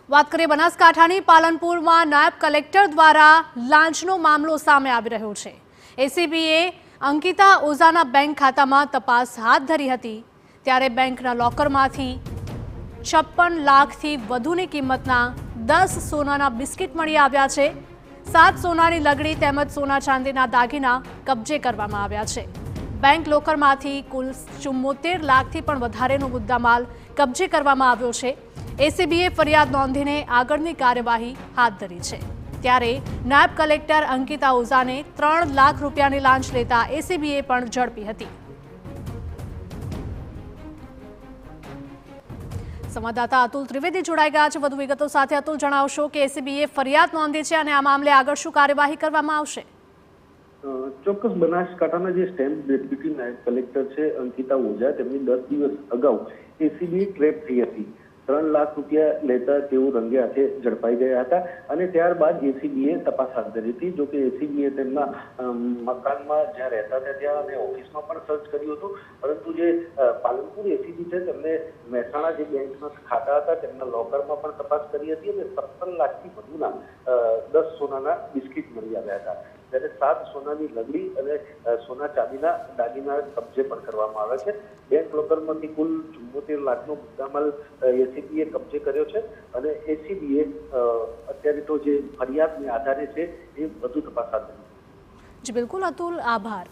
વાત કરીએ બનાસકાંઠાની પાલનપુરમાં નાયબ કલેક્ટર દ્વારા લાંચનો મામલો સામે આવી રહ્યો છે। એસીબીએ અંકિતા ઓઝાના બેંક ખાતામાં તપાસ હાથ ધરી હતી, ત્યારે બેંકના લોકરમાંથી 56 લાખથી વધુની કિંમતના 10 સોનાના બિસ્કિટ મળી આવ્યા છે। 7 સોનાની લગડી તેમજ સોના ચાંદીના દાગીના કબજે કરવામાં આવ્યા છે। બેંક લોકરમાંથી કુલ 74 લાખથી પણ વધારેનો મુદ્દામાલ કબજે કરવામાં આવ્યો છે। એસીબીએ ફરિયાદ નોંધીને આગળની કાર્યવાહી હાથ ધરી છે। ત્યારે નાયબ કલેક્ટર અંકિતા ઓઝાને 3 લાખ રૂપિયાની લાંચ લેતા એસીબીએ પણ ઝડપી હતી। સંવાદદાતા અતુલ ત્રિવેદી જોડાઈ ગયા છે વધુ વિગતો સાથે। અતુલ, જણાવશો કે એસીબીએ ફરિયાદ નોંધી છે અને આ મામલે આગળ શું કાર્યવાહી કરવામાં આવશે? ચોક્કસ બનાસકાંઠાના જે સ્ટેમ્પ ડેપ્યુટી નાયબ કલેક્ટર છે અંકિતા ઓઝા, તેમની 10 દિવસ અગાઉ એસીબી ટ્રેપ થઈ હતી। 3 લાખ રૂપિયા લેતા તેઓ રંગે હાથે ઝડપાઈ ગયા હતા અને ત્યારબાદ એસીબીએ તપાસ હાથ ધરી હતી। જોકે એસીબીએ તેમના મકાનમાં જ્યાં રહેતા હતા ત્યાં અને ઓફિસમાં પણ સર્ચ કર્યું હતું, પરંતુ જે પાલનપુર એસીબી છે તેમને મહેસાણા જે બેંકના ખાતા હતા તેમના લોકરમાં પણ તપાસ કરી હતી અને 57 લાખથી વધુના 10 સોનાના બિસ્કિટ મળી આવ્યા હતા। ત્યારે 7 સોનાની લગડી અને સોના ચાંદીના દાગીના કબજે પણ કરવામાં આવ્યા છે। બેંક લોકરમાંથી કુલ 74 લાખનો મુદ્દામાલ એસીબીએ કબજે કર્યો છે અને એસીબીએ અત્યારે તો જે ફરિયાદને આધારે છે એ વધુ તપાસ હાથ ધરી છે। જી બિલકુલ અતુલ, આભાર।